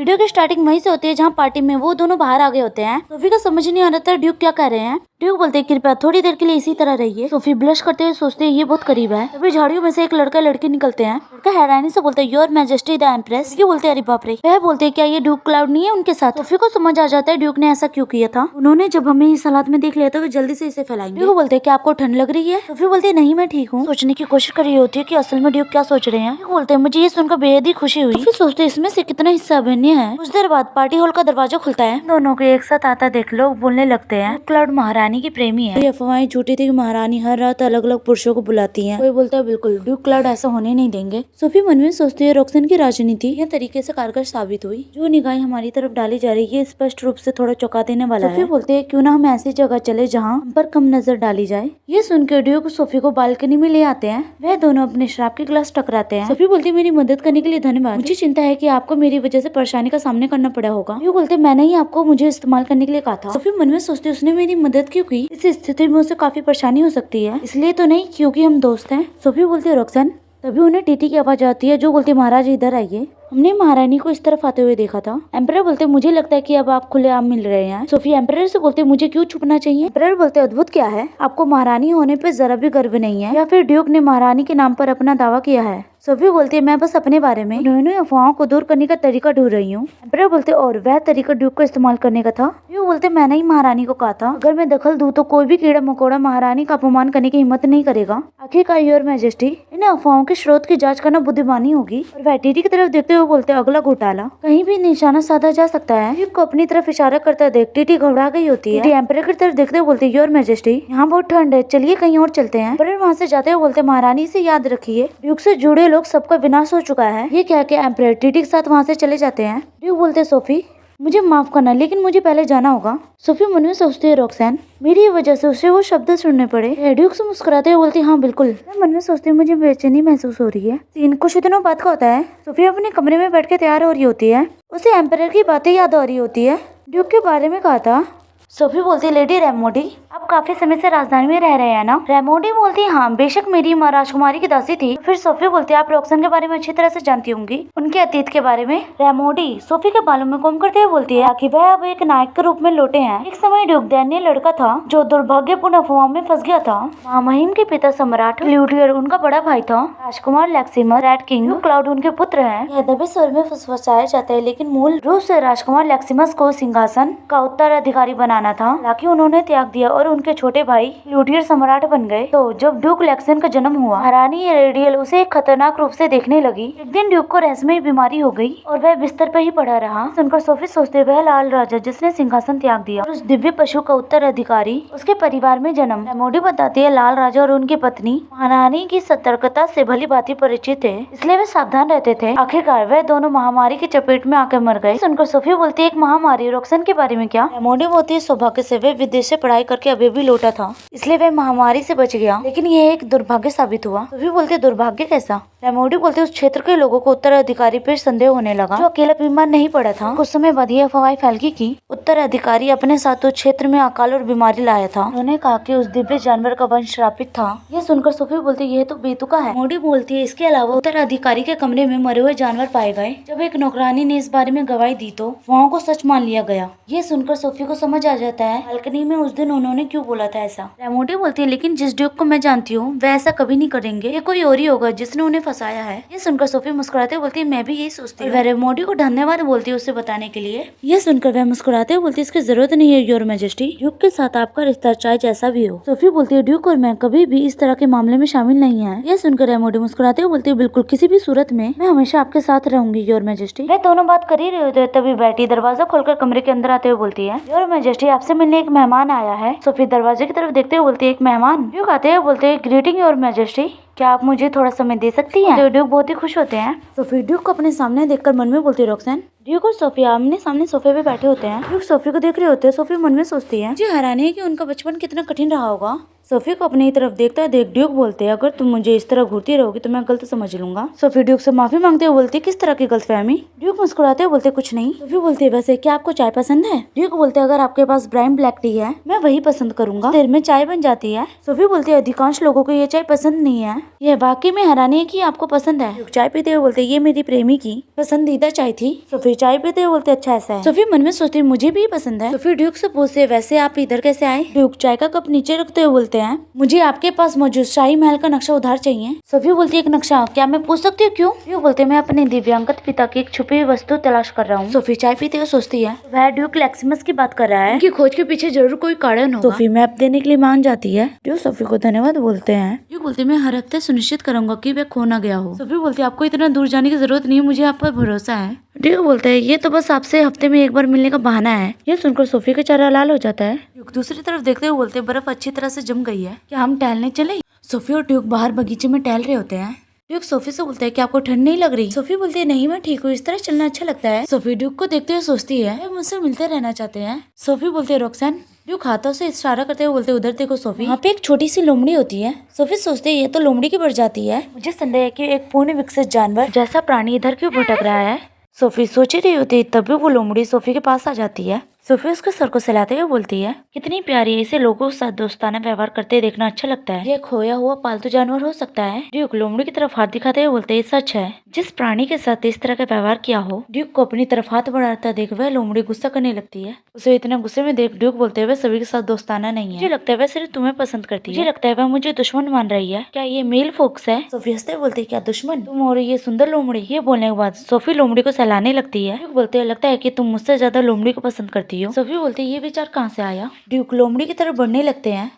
Video की starting वहीं से होती है जहाँ पार्टी में वो दोनों बाहर आ गए होते हैं। सोफी को समझ नहीं आ रहा था ड्यूक क्या कर रहे हैं। ड्यूक बोलते हैं कृपया थोड़ी देर के लिए इसी तरह रहिए। सोफी ब्लश करते हुए सोचते हैं ये बहुत करीब है। तभी झाड़ियों में से एक लड़का लड़की निकलते हैं। लड़का हैरानी से बोलता है योर मैजेस्टी द एम्प्रेस। ये बोलते हैं अरे बाप रे। वह बोलते हैं क्या ये ड्यूक क्लाउड नहीं है उनके साथ। सोफी को समझ आ जाता है ड्यूक ने ऐसा क्यों किया था। उन्होंने जब हमें इस हालात में देख लिया था वो जल्दी से इसे फैलाएंगे। ड्यूक बोलते हैं क्या आपको ठंड लग रही है। सोफी बोलती है नहीं मैं ठीक हूँ। सोचने की कोशिश कर रही होती है कि असल में ड्यूक क्या सोच रहे हैं। ड्यूक बोलते हैं मुझे ये सुनकर बेहद ही खुशी हुई। सोफी सोचते इसमें से कितना हिस्सा अभिनय है। कुछ देर बाद पार्टी हॉल का दरवाजा खुलता है। दोनों को एक साथ आता देख लोग बोलने लगते हैं क्लाउड महारानी की प्रेमी है। अफवाहें झूठी थी कि महारानी हर रात अलग अलग पुरुषों को बुलाती है। कोई बोलता है बिल्कुल ड्यूक क्लाउड ऐसा होने नहीं देंगे। सोफी मन में सोचती है रॉक्सन की राजनीति यह तरीके से कारगर साबित हुई। जो निगाहें हमारी तरफ डाली जा रही है स्पष्ट रूप से थोड़ा चौंका देने वाला है। सोफी बोलते है क्यों ना हम ऐसी जगह चले जहाँ हम पर कम नजर डाली जाए। ये सुनकर ड्यूक सोफी को बालकनी में ले आते हैं। वह दोनों अपने शराब के गिलास टकराते हैं। सोफी बोलती है मेरी मदद करने के लिए धन्यवाद। मुझे चिंता है कि आपको मेरी वजह से परेशानी का सामना करना पड़ा होगा। ड्यूक बोलते मैंने ही आपको मुझे इस्तेमाल करने के लिए कहा था। सोफी मन में सोचती उसने मेरी मदद क्यों की। इस स्थिति में उसे काफी परेशानी हो सकती है इसलिए तो नहीं क्योंकि हम दोस्त हैं। सोफी बोलती है रॉक्सन। तभी उन्हें टीटी की आवाज आती है जो बोलती है महाराज इधर आइए। हमने महारानी को इस तरफ आते हुए देखा था। एम्परर बोलते मुझे लगता है कि अब आप खुलेआम मिल रहे हैं। सोफी एम्परर से बोलते मुझे क्यों छुपना चाहिए। एम्परर बोलते अद्भुत क्या है आपको महारानी होने पे जरा भी गर्व नहीं है या फिर ड्यूक ने महारानी के नाम पर अपना दावा किया है। सोफी बोलती है मैं बस अपने बारे में उन्होंने अफवाहों को दूर करने का तरीका ढूंढ रही हूँ। एम्परर बोलते और वह तरीका ड्यूक को इस्तेमाल करने का था। ड्यूक बोलते मैंने ही महारानी को कहा था अगर मैं दखल दूं तो कोई भी कीड़ा मकोड़ा महारानी का अपमान करने की हिम्मत नहीं करेगा। आखिरकार योर मैजेस्टी इन अफवाहों के स्रोत की जांच करना बुद्धिमानी होगी। और वह टीटी की तरफ देखते हुए बोलते अगला घोटाला कहीं भी निशाना साधा जा सकता है। ड्यूक को अपनी तरफ इशारा करता देख टीटी घबरा गई होती है। टीटी एम्परर की तरफ देखते हुए बोलती योर मैजेस्टी यहाँ बहुत ठंड है चलिए कहीं और चलते हैं। एम्परर वहाँ से जाते हुए बोलते महारानी से याद रखिए ड्यूक से जुड़े लोग सबका विनाश हो चुका है। ये कह के एम्परर टीटी के साथ वहाँ से चले जाते हैं। ड्यूक बोलते सोफी मुझे माफ करना लेकिन मुझे पहले जाना होगा। सोफी मन में सोचती है रॉक्सन मेरी वजह से उसे वो शब्द सुनने पड़े। ड्यूक से मुस्कुराते हुए बोलती हाँ बिल्कुल। मैं मन में सोचती हूँ मुझे बेचैनी महसूस हो रही है। सीन कुछ दिनों बाद का होता है। सोफी अपने कमरे में बैठ के तैयार हो रही होती है। उसे एम्परर की बातें याद आ रही होती है। ड्यूक के बारे में कहा था। सोफी बोलती है लेडी रेमोडी आप काफी समय से राजधानी में रह रहे हैं ना। रेमोडी बोलती है हाँ बेशक मेरी माँ राजकुमारी की दासी थी। फिर सोफी बोलती है आप रॉक्सन के बारे में अच्छी तरह से जानती होंगी उनके अतीत के बारे में। रेमोडी सोफी के बालों में कोम करते हुए बोलती है कि वह अब एक नायक के रूप में लौटे हैं। एक समय ड्यूक दैन्य लड़का था जो दुर्भाग्यपूर्ण अफवाहों में फंस गया था। महामहिम के पिता सम्राट ल्यूटियर उनका बड़ा भाई था। राजकुमार लेक्सिमस रेड किंग क्लाउड उनके पुत्र हैं। यह दबे स्वर में फुसफुसाया जाता है लेकिन मूल रूप से राजकुमार लेक्सिमस को सिंहासन का उत्तराधिकारी बनाना था। हालांकि उन्होंने त्याग दिया और उनके छोटे भाई ल्यूटियर सम्राट बन गए। तो जब ड्यूक लेक्सन का जन्म हुआ महारानी रेडियल उसे एक खतरनाक रूप से देखने लगी। एक दिन ड्यूक को रहस्यमयी बीमारी हो गई और वह बिस्तर पर ही पड़ा रहा। सुनकर सोफी सोचते वह लाल राजा जिसने सिंहासन त्याग दिया और उस दिव्य पशु का उत्तराधिकारी उसके परिवार में जन्म। रेमोडी बताती है लाल राजा और उनकी पत्नी महारानी की सतर्कता से भली भांति परिचित थे इसलिए वे सावधान रहते थे। आखिरकार वह दोनों महामारी की चपेट में आकर मर गए। सुनकर सोफी बोलती है एक महामारी रॉक्सन के बारे में क्या। रेमोडी बोलती है सौभाग्य से वे विदेश से पढ़ाई करके अभी भी लौटा था इसलिए वह महामारी से बच गया लेकिन यह एक दुर्भाग्य साबित हुआ। सोफी बोलते दुर्भाग्य कैसा। रेमोडी बोलते उस क्षेत्र के लोगों को उत्तराधिकारी पर संदेह होने लगा जो अकेला बीमार नहीं पड़ा था। कुछ समय बाद यह अफवाह फैल गई कि उत्तराधिकारी अपने साथ उस क्षेत्र में अकाल और बीमारी लाया था। उन्होंने कहा कि उस दिव्य जानवर का वंश श्रापित था। यह सुनकर सोफी बोलती यह तो बेतुका है। रेमोडी बोलती है इसके अलावा उत्तराधिकारी के कमरे में मरे हुए जानवर पाए गए। जब एक नौकरानी ने इस बारे में गवाही दी तो वहाँ को सच मान लिया गया। यह सुनकर सोफी को समझ आ जाता है बालकनी में उस दिन उन्होंने क्यों बोला था ऐसा। रेमोडी बोलती है लेकिन जिस ड्यूक को मैं जानती हूँ वह ऐसा कभी नहीं करेंगे। ये कोई और ही होगा जिसने उन्हें फंसाया है। ये सुनकर सोफी मुस्कुराते हुए बोलती है मैं भी यही सोचती हूँ। वह रेमोडी को धन्यवाद बोलती है उसे बताने के लिए। यह सुनकर वह मुस्कुराते हुए बोलती है इसकी जरूरत नहीं है योर मैजेस्टी। ड्यूक के साथ आपका रिश्ता चाहे जैसा भी हो। सोफी बोलती है ड्यूक और मैं कभी भी इस तरह के मामले में शामिल नहीं है। यह सुनकर रेमोडी मुस्कुराते हुए बोलती है बिल्कुल किसी भी सूरत में मैं हमेशा आपके साथ रहूंगी योर मैजेस्टी। वह दोनों बात कर ही रहे होते तभी बैठी दरवाजा खोलकर कमरे के अंदर आते हुए बोलती है योर मैजेस्टी आपसे मिलने एक मेहमान आया है। सोफी दरवाजे की तरफ देखते हुए बोलती है एक मेहमान। ड्यूक आते हुए बोलते हैं ग्रीटिंग योर मैजेस्टी क्या आप मुझे थोड़ा समय दे सकती हैं। तो ड्यूक बहुत ही खुश होते हैं। सोफी ड्यूक को अपने सामने देखकर मन में बोलती है रॉक्सन। ड्यूक और सोफी आमने सामने सोफे पे बैठे होते हैं। ड्यूक सोफी को देख रहे होते हैं। सोफी मन में सोचती है मुझे हैरानी है कि उनका बचपन कितना कठिन रहा होगा। सोफी को अपनी तरफ देखता है देख ड्यूक बोलते हैं अगर तुम मुझे इस तरह घूरती रहोगी तो मैं गलत समझ लूंगा। सोफी ड्यूक से माफी मांगते हुए बोलती है किस तरह की गलतफहमी। ड्यूक मुस्कुराते हुए बोलते कुछ नहीं। सोफी बोलती है वैसे क्या आपको चाय पसंद है। ड्यूक बोलते हैं अगर आपके पास ब्राउन ब्लैक टी है मैं वही पसंद करूंगा। देर में चाय बन जाती है। सोफी बोलती है अधिकांश लोगों को ये चाय पसंद नहीं है। यह वाकई में हैरानी है कि आपको पसंद है। ड्यूक चाय पीते हुए बोलते ये मेरी प्रेमी की पसंदीदा चाय थी। सोफी सोफी चाय पीते हुए बोलते अच्छा ऐसा है। सोफी मन में सोचती है मुझे भी पसंद है। सोफी ड्यूक से पूछते है वैसे आप इधर कैसे आए। ड्यूक चाय का कप नीचे रखते हुए बोलते हैं मुझे आपके पास मौजूद शाही महल का नक्शा उधार चाहिए। सोफी बोलती है एक नक्शा, क्या मैं पूछ सकती हूँ क्यों। ड्यूक बोलते मैं अपने दिव्यांगत पिता की एक छुपी हुई वस्तु तलाश कर रहा हूँ। सोफी चाय पीते हुए सोचती है वह ड्यूक लैक्सिमस की बात कर रहा है, उनकी खोज के पीछे जरूर कोई कारण होगा। सोफी मैप देने के लिए मान जाती है। ड्यूक सोफी को धन्यवाद बोलते हैं। ड्यूक बोलते मैं हर हफ्ते सुनिश्चित करूंगा कि वह खो ना गया हो। सोफी बोलती है आपको इतना दूर जाने की जरूरत नहीं है, मुझे आप पर भरोसा है। ड्यूक बोलते हैं ये तो बस आपसे हफ्ते में एक बार मिलने का बहाना है। ये सुनकर सोफी का चेहरा लाल हो जाता है। ड्यूक दूसरी तरफ देखते हुए बोलते बर्फ अच्छी तरह से जम गई है, क्या हम टहलने चले। सोफी और ड्यूक बाहर बगीचे में टहल रहे होते हैं। ड्यूक सोफी से बोलता है कि आपको ठंड नहीं लग रही। सोफी बोलती है नहीं मैं ठीक हूँ, इस तरह चलना अच्छा लगता है। सोफी ड्यूक को देखते हुए सोचती है वे मुझसे मिलते रहना चाहते हैं। सोफी बोलती है रॉक्सन। ड्यूक हाथों से इशारा करते हुए बोलते उधर देखो सोफी, वहाँ पे एक छोटी सी लोमड़ी होती है। सोफी सोचती है ये तो लोमड़ी की प्रजाति है, मुझे संदेह है कि एक पूर्ण विकसित जानवर जैसा प्राणी इधर क्यों भटक रहा है। सोफी सोच रही होती है तभी वो लोमड़ी सोफी के पास आ जाती है। सोफी उसके सर को सहलाते हुए बोलती है कितनी प्यारी है, इसे लोगों के साथ दोस्ताना व्यवहार करते देखना अच्छा लगता है, ये खोया हुआ पालतू जानवर हो सकता है। ड्यूक लोमड़ी की तरफ हाथ दिखाते हुए बोलते ये सच है, जिस प्राणी के साथ इस तरह का व्यवहार किया हो। ड्यूक को अपनी तरफ हाथ बढ़ाता देख वह लोमड़ी गुस्सा करने लगती है। उसे इतना गुस्से में देख ड्यूक बोलते हुए सभी के साथ दोस्ताना नहीं है, मुझे लगता है वह सिर्फ तुम्हें पसंद करती है, मुझे लगता है वह मुझे दुश्मन मान रही है, क्या ये मेल फोक्स है। सोफी हंसते बोलती क्या दुश्मन तुम और ये सुंदर लोमड़ी। ये बोलने के बाद सोफी लोमड़ी को सहलाने लगती है। ड्यूक बोलते लगता है कि तुम मुझसे ज्यादा लोमड़ी को पसंद करती हो। सोफी बोलती ये विचार कहाँ से आया। ड्यूक लोमड़ी की तरफ बढ़ने लगते हैं।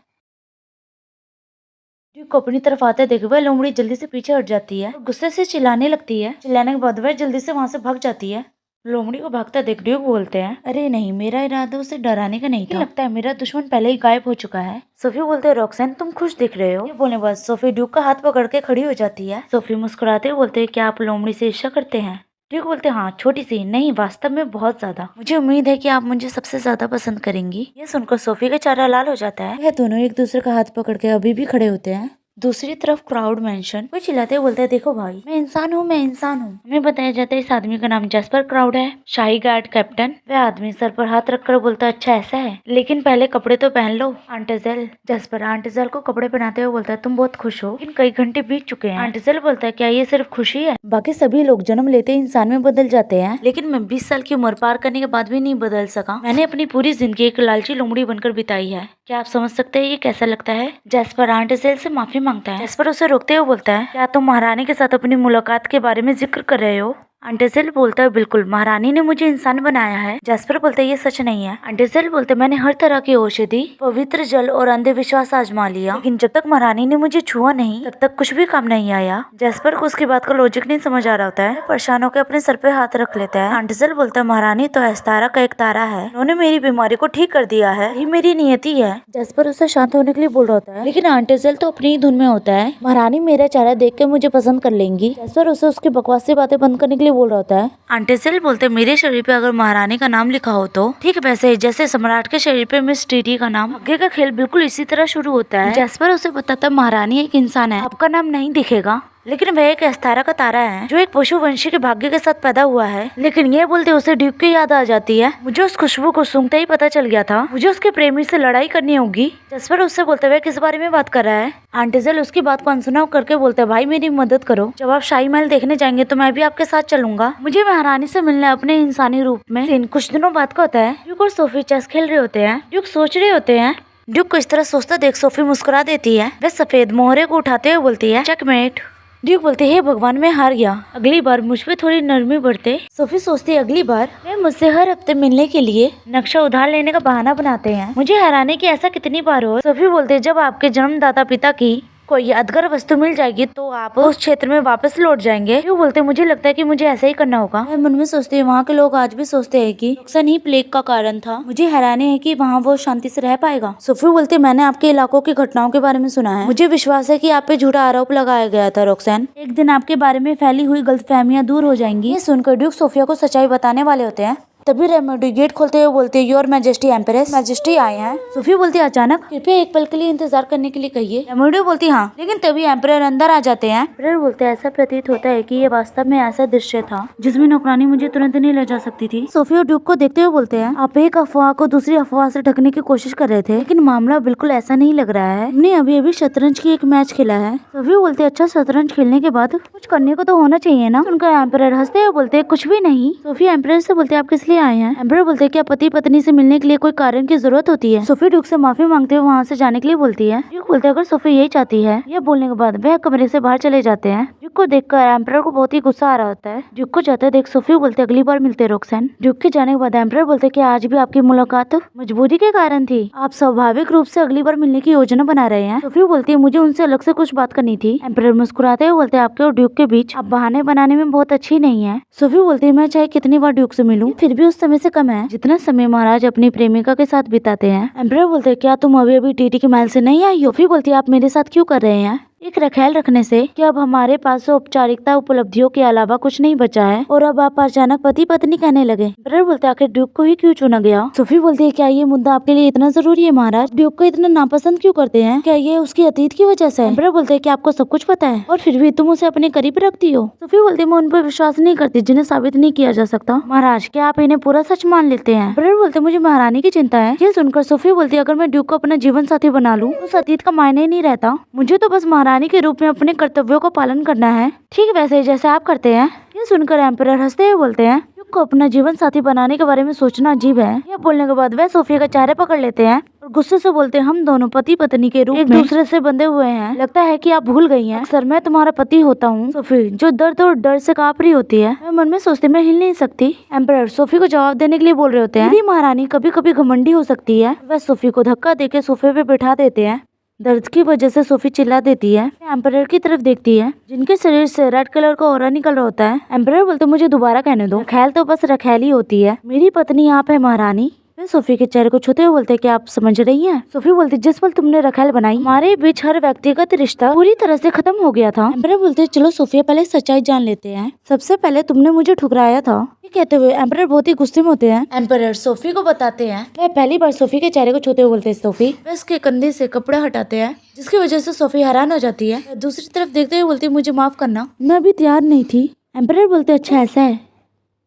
ड्यूक को अपनी तरफ आते देख वह लोमड़ी जल्दी से पीछे हट जाती है और गुस्से से चिल्लाने लगती है। चिल्लाने के बाद वह जल्दी से वहाँ से भाग जाती है। लोमड़ी को भागता देख ड्यूक बोलते हैं अरे नहीं, मेरा इरादा उसे डराने का नहीं था, लगता है मेरा दुश्मन पहले ही गायब हो चुका है। सोफी बोलते हैं रॉक्सन तुम खुश दिख रहे हो। ये बोलने बाद सोफी ड्यूक का हाथ पकड़ के खड़ी हो जाती है। सोफी मुस्कुराते हुए बोलते हैं क्या आप लोमड़ी से ईर्ष्या करते हैं। ड्यूक बोलते हाँ छोटी सी, नहीं वास्तव में बहुत ज्यादा, मुझे उम्मीद है कि आप मुझे सबसे ज्यादा पसंद करेंगी। ये सुनकर सोफी का चेहरा लाल हो जाता है। यह दोनों एक दूसरे का हाथ पकड़ के अभी भी खड़े होते हैं। दूसरी तरफ क्राउड मेंशन कोई चिल्लाते बोलते है देखो भाई मैं इंसान हूँ, मैं इंसान हूँ। हमें बताया जाता है इस आदमी का नाम जैस्पर क्राउड है, शाही गार्ड कैप्टन। वह आदमी सर पर हाथ रखकर बोलता अच्छा ऐसा है, लेकिन पहले कपड़े तो पहन लो। आंटेजेल जैस्पर आंटेजेल को कपड़े पहनाते हुए बोलता है तुम बहुत खुश हो, लेकिन कई घंटे बीत चुके हैं। आंटेजेल बोलता है क्या ये सिर्फ खुशी है, बाकी सभी लोग जन्म लेते ही इंसान में बदल जाते हैं, लेकिन मैं 20 साल की उम्र पार करने के बाद भी नहीं बदल सका। मैंने अपनी पूरी जिंदगी एक लालची लोमड़ी बनकर बिताई है। क्या आप समझ सकते हैं ये कैसा लगता है। जैस्पर आंटेजेल से माफी मांगता है। जैस्पर उसे रोकते हुए बोलता है क्या तुम महारानी के साथ अपनी मुलाकात के बारे में जिक्र कर रहे हो। आंटेजेल बोलता है बिल्कुल, महारानी ने मुझे इंसान बनाया है। जैस्पर बोलता है ये सच नहीं है। आंटेजेल बोलते मैंने हर तरह की औषधि, पवित्र जल और अंधविश्वास आजमा लिया, लेकिन जब तक महारानी ने मुझे छुआ नहीं तब तक कुछ भी काम नहीं आया। जैस्पर को उसकी बात का लॉजिक नहीं समझ आ रहा होता है। परेशान होकर अपने सर पे हाथ रख लेता है। आंटेजेल बोलता है महारानी तो एस्तारा का एक तारा है, उन्होंने मेरी बीमारी को ठीक कर दिया है, ये मेरी नियति है। जैस्पर उसे शांत होने के लिए बोल रहा होता है, लेकिन आंटेजेल तो अपनी ही धुन में होता है। महारानी मेरा चेहरा देख के मुझे पसंद कर लेंगी। जैस्पर उसे उसकी बकवासी बातें बंद करने के लिए बोल रहा होता है। आंटेजेल बोलते मेरे शरीर पे अगर महारानी का नाम लिखा हो तो ठीक वैसे जैसे सम्राट के शरीर पे मिस टीटी का नाम। आगे का खेल बिल्कुल इसी तरह शुरू होता है। जैस्पर उसे बताता महारानी एक इंसान है, आपका नाम नहीं दिखेगा, लेकिन वह एक एस्तारा का तारा है जो एक पशु वंशी के भाग्य के साथ पैदा हुआ है। लेकिन ये बोलते उसे ड्यूक की याद आ जाती है। मुझे उस खुशबू को सूंघते ही पता चल गया था, मुझे उसके प्रेमी से लड़ाई करनी होगी। जैस्पर उससे बोलते हुए किस बारे में बात कर रहा है। आंटेजेल उसकी बात को अनसुना करके बोलते है भाई मेरी मदद करो, जब आप शाही महल देखने जाएंगे तो मैं भी आपके साथ चलूंगा, मुझे महारानी से मिलना है अपने इंसानी रूप में। सीन कुछ दिनों बाद का होता है। ड्यूक और सोफी चेस खेल रहे होते हैं। ड्यूक सोच रहे होते हैं। ड्यूक को इस तरह सोचता देख सोफी मुस्कुरा देती है। वह सफेद मोहरे को उठाते हुए बोलती है चेकमेट। ड्यूक बोलते हे भगवान मैं हार गया, अगली बार मुझ पे थोड़ी नरमी बरते। सोफी सोचती अगली बार वे मुझसे हर हफ्ते मिलने के लिए नक्शा उधार लेने का बहाना बनाते हैं, मुझे हराने की ऐसा कितनी बार हो। सोफी बोलते जब आपके जन्मदाता पिता की कोई यादगार वस्तु मिल जाएगी तो आप उस क्षेत्र में वापस लौट जाएंगे। ड्यूक बोलते मुझे लगता है कि मुझे ऐसा ही करना होगा। मैं मन में सोचती हूँ वहाँ के लोग आज भी सोचते हैं कि रॉक्सन ही प्लेग का कारण था, मुझे हैरानी है कि वहाँ वो शांति से रह पाएगा। सोफी बोलती मैंने आपके इलाकों की घटनाओं के बारे में सुना है, मुझे विश्वास है कि आप पे झूठा आरोप लगाया गया था रॉक्सन, एक दिन आपके बारे में फैली हुई गलतफहमियां दूर हो जाएंगी। ये सुनकर ड्यूक सोफिया को सच्चाई बताने वाले होते हैं। तभी रेमेडी गेट खोलते हुए बोलते है योर मैजेस्टी एम्प्रेस, मैजेस्टी आए हैं। सोफी बोलती है अचानक कृपया एक पल के लिए इंतजार करने के लिए कहिए। रेमेडी बोलती हाँ, लेकिन तभी एम्परर अंदर आ जाते हैं। एम्परर बोलते हैं ऐसा प्रतीत होता है कि ये वास्तव में ऐसा दृश्य था जिसमें नौकरानी मुझे तुरंत नहीं ले जा सकती थी। सोफी और ड्यूक को देखते हुए बोलते हैं आप एक अफवाह को दूसरी अफवाह से ढकने की कोशिश कर रहे थे, लेकिन मामला बिल्कुल ऐसा नहीं लग रहा है। हमने अभी अभी शतरंज की एक मैच खेला है। सोफी बोलते हैं अच्छा, शतरंज खेलने के बाद कुछ करने को तो होना चाहिए ना। उनका एम्परर हंसते हुए बोलते हैं कुछ भी नहीं। सोफी एम्परर से बोलते हैं आप किस लिए आए हैं। एम्परर बोलते हैं क्या पति पत्नी से मिलने के लिए कोई कारण की जरूरत होती है। सोफी ड्यूक से माफी मांगते हुए वहाँ से जाने के लिए बोलती है। ड्यूक बोलते हैं अगर सोफी यही चाहती है। यह बोलने के बाद वह कमरे से बाहर चले जाते हैं। ड्यूक को देखकर एम्परर को बहुत ही गुस्सा आ रहा होता है। ड्यूक को जाते देख सोफी बोलते अगली बार मिलते रोक्सेन। ड्यूक के जाने के बाद एम्परर बोलते कि आज भी आपकी मुलाकात मजबूरी के कारण थी, आप स्वाभाविक रूप से अगली बार मिलने की योजना बना रहे हैं। सोफी बोलती है मुझे उनसे अलग से कुछ बात करनी थी। एम्परर मुस्कुराते हुए बोलते आपके और ड्यूक के बीच आप बहाने बनाने में बहुत अच्छी नहीं है। सोफी बोलती है मैं चाहे कितनी बार ड्यूक से मिलूं फिर भी उस समय से कम है जितना समय महाराज अपनी प्रेमिका के साथ बिताते हैं। एम्परर बोलते हैं क्या तुम अभी अभी टीटी के महल से नहीं आई हो। सोफी बोलती है आप मेरे साथ क्यों कर रहे हैं। एक रखेल रखने से कि अब हमारे पास औपचारिकता उपलब्धियों के अलावा कुछ नहीं बचा है और अब आप अचानक पति पत्नी कहने लगे। एम्परर बोलते आखिर ड्यूक को ही क्यों चुना गया। सोफी बोलती है क्या ये मुद्दा आपके लिए इतना जरूरी है महाराज। ड्यूक को इतना नापसंद क्यों करते हैं, क्या ये उसके अतीत की वजह से। एम्परर बोलते हैं कि आपको सब कुछ पता है और फिर भी तुम उसे अपने करीब रखती हो। सोफी बोलती है मैं उन पर विश्वास नहीं करती जिन्हें साबित नहीं किया जा सकता। महाराज क्या आप इन्हें पूरा सच मान लेते हैं। एम्परर बोलते मुझे महारानी की चिंता है। ये सुनकर सोफी बोलती है अगर मैं ड्यूक को अपना जीवन साथी बना लूं तो अतीत का मायने ही नहीं रहता। मुझे तो बस महारानी के रूप में अपने कर्तव्यों का पालन करना है, ठीक वैसे ही जैसे आप करते हैं। ये सुनकर एम्परर हंसते हुए बोलते हैं ड्यूक को अपना जीवन साथी बनाने के बारे में सोचना अजीब है। यह बोलने के बाद वह सोफी का चेहरा पकड़ लेते हैं और गुस्से से बोलते हैं हम दोनों पति पत्नी के रूप में एक दूसरे से बंधे हुए हैं। लगता है कि आप भूल गई हैं अक्सर मैं तुम्हारा पति होता हूँ। सोफी जो दर्द और डर से कांप रही होती है मैं मन में सोचती मैं हिल नहीं सकती। एम्परर सोफी को जवाब देने के लिए बोल रहे होते हैं मेरी महारानी कभी कभी घमंडी हो सकती है। वह सोफी को धक्का देके सोफे पे बैठा देते हैं। दर्द की वजह से सोफी चिल्ला देती है। एम्परर की तरफ देखती है जिनके शरीर से रेड कलर का ऑरा निकल रहा होता है। एम्परर बोलते मुझे दोबारा कहने दो, रखेल तो बस रखेल ही होती है, मेरी पत्नी आप है महारानी। वे सोफी के चेहरे को छूते हुए बोलते कि आप समझ रही हैं। सोफी बोलती जिस पल तुमने रखेल बनाई हमारे बीच हर व्यक्तिगत रिश्ता पूरी तरह से खत्म हो गया था। एम्परर बोलते चलो सोफिया पहले सच्चाई जान लेते हैं। सबसे पहले तुमने मुझे ठुकराया था। ये कहते हुए एम्परर बहुत ही गुस्से में होते हैं। एम्परर सोफी को बताते हैं वह पहली बार सोफी के चेहरे को छूते हुए बोलते सोफी। वे उसके कंधे से कपड़ा हटाते हैं जिसकी वजह से सोफी हैरान हो जाती है। दूसरी तरफ देखते हुए बोलती मुझे माफ करना, मैं अभी तैयार नहीं थी। एम्परर बोलते अच्छा ऐसा है।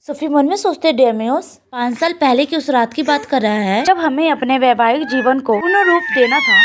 सोफी मन में सोचते डेमियोस 5 साल पहले की उस रात की बात कर रहा है जब हमें अपने वैवाहिक जीवन को पूर्ण रूप देना था।